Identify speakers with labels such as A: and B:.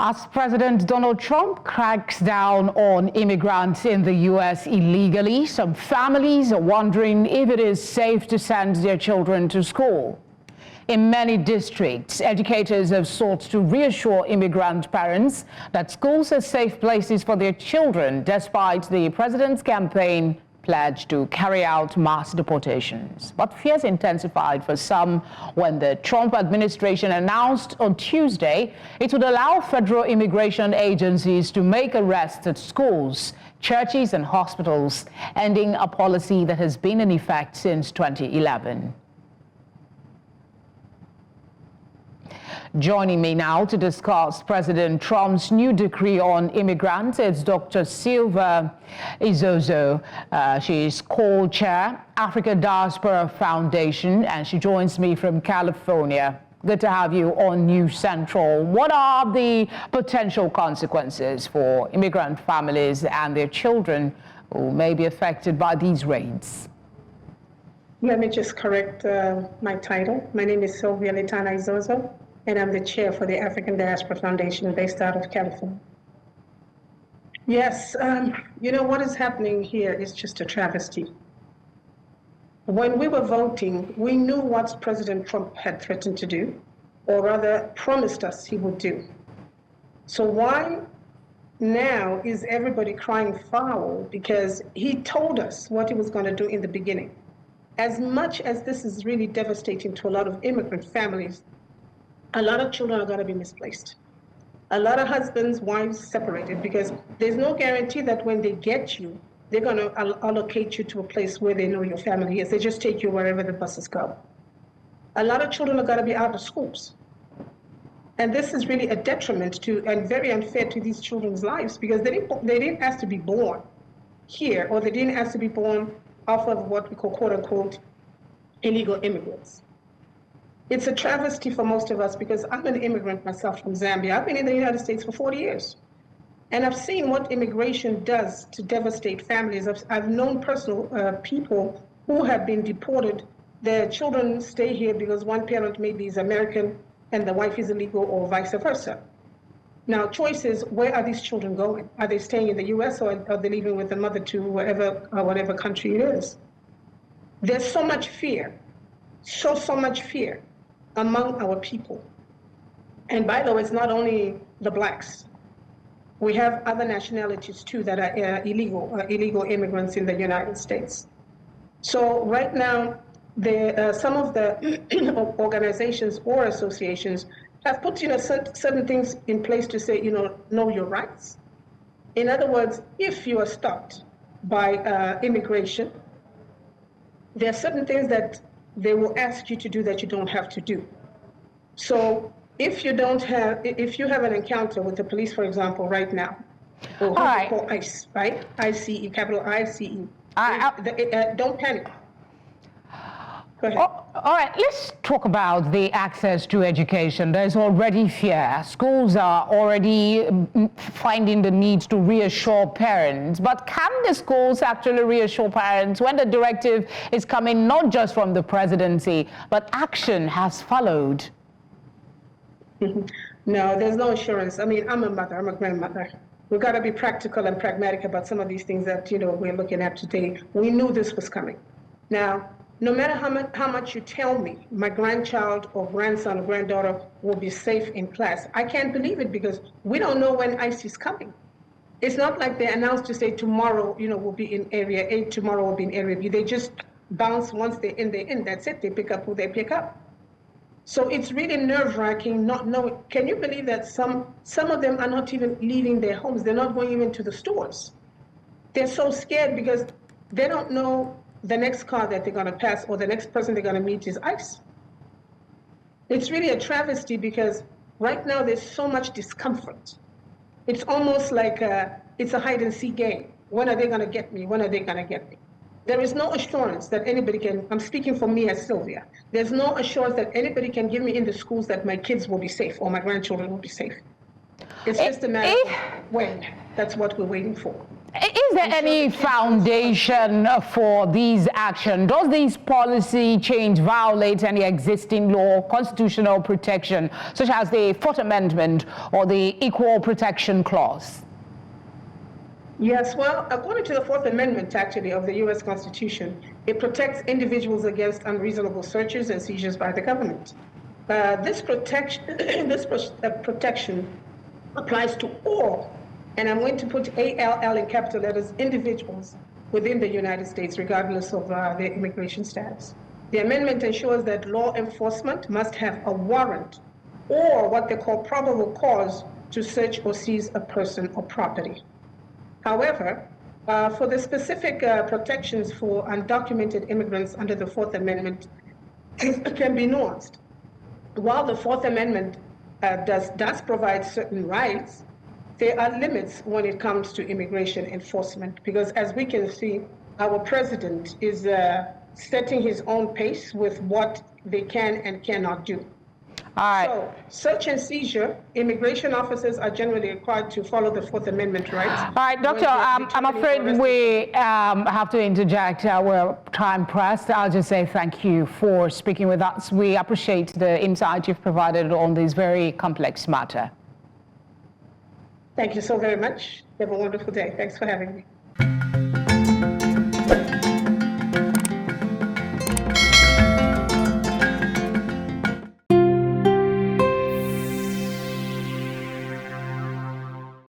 A: As President Donald Trump cracks down on immigrants in the U.S. illegally, some families are wondering if it is safe to send their children to school. In many districts, educators have sought to reassure immigrant parents that schools are safe places for their children, despite the president's campaign pledge to carry out mass deportations. But fears intensified for some when the Trump administration announced on Tuesday it would allow federal immigration agencies to make arrests at schools, churches, and hospitals, ending a policy that has been in effect since 2011. Joining me now to discuss President Trump's new decree on immigrants is Dr. Sylvia Ezozo. She is co-chair, Africa Diaspora Foundation, and she joins me from California. Good to have you on News Central. What are the potential consequences for immigrant families and their children who may be affected by these raids?
B: Let me just correct my title. My name is Sylvia Ezozo, and I'm the chair for the African Diaspora Foundation based out of California. Yes, you know, what is happening here is just a travesty. When we were voting, we knew what President Trump had threatened to do, or rather promised us he would do. So why now is everybody crying foul? Because he told us what he was going to do in the beginning. As much as this is really devastating to a lot of immigrant families, a lot of children are going to be misplaced. A lot of husbands, wives separated, because there's no guarantee that when they get you, they're going to allocate you to a place where they know your family is. They just take you wherever the buses go. A lot of children are going to be out of schools. And this is really a detriment to, and very unfair to these children's lives, because they didn't ask to be born here, or they didn't ask to be born off of what we call, quote unquote, illegal immigrants. It's a travesty for most of us, because I'm an immigrant myself from Zambia. I've been in the United States for 40 years. And I've seen what immigration does to devastate families. I've known personal people who have been deported. Their children stay here because one parent maybe is American and the wife is illegal, or vice versa. Now, choice is, where are these children going? Are they staying in the US, or are they leaving with the mother to whatever country it is? There's so much fear, so much fear among our people. And by the way, it's not only the blacks. We have other nationalities too that are illegal immigrants in the United States. So right now, some of the organizations or associations have put certain things in place to say, know your rights. In other words, if you are stopped by immigration, there are certain things that they will ask you to do that you don't have to do. So if you have an encounter with the police, for example, right now, or what we call ICE, right? ICE, capital I-C-E. Don't panic. Go ahead.
A: All right, let's talk about the access to education. There's already fear. Schools are already finding the need to reassure parents. But can the schools actually reassure parents when the directive is coming not just from the presidency, but action has followed?
B: No, there's no assurance. I mean, I'm a mother, I'm a grandmother. We've got to be practical and pragmatic about some of these things that, we're looking at today. We knew this was coming. Now, no matter how much you tell me my grandchild or grandson or granddaughter will be safe in class, I can't believe it, because we don't know when ICE is coming. It's not like they announced to say tomorrow, we'll be in area A, tomorrow we'll be in area B. They just bounce once they're in, that's it. They pick up who they pick up. So it's really nerve-wracking not knowing. Can you believe that some of them are not even leaving their homes? They're not going even to the stores. They're so scared because they don't know the next car that they're going to pass, or the next person they're going to meet is ICE. It's really a travesty, because right now there's so much discomfort. It's almost like it's a hide-and-seek game. When are they going to get me? When are they going to get me? There is no assurance that anybody can, I'm speaking for me as Sylvia, there's no assurance that anybody can give me in the schools that my kids will be safe or my grandchildren will be safe. It's just a matter of when. That's what we're waiting for.
A: Is there any foundation for these actions? Does this policy change violate any existing law, constitutional protection, such as the Fourth Amendment or the Equal Protection Clause?
B: Yes, well, according to the Fourth Amendment, actually, of the U.S. Constitution, it protects individuals against unreasonable searches and seizures by the government. This protection applies to all, and I'm going to put ALL in capital letters, individuals within the United States, regardless of their immigration status. The amendment ensures that law enforcement must have a warrant or what they call probable cause to search or seize a person or property. However, for the specific protections for undocumented immigrants under the Fourth Amendment, it can be nuanced. While the Fourth Amendment does provide certain rights, there are limits when it comes to immigration enforcement, because as we can see, our president is setting his own pace with what they can and cannot do.
A: All right.
B: So, search and seizure, immigration officers are generally required to follow the Fourth Amendment rights.
A: All right, Doctor, I'm afraid we have to interject. We're time pressed. I'll just say thank you for speaking with us. We appreciate the insight you've provided on this very complex matter.
B: Thank you so very much. You have a wonderful day. Thanks for having me.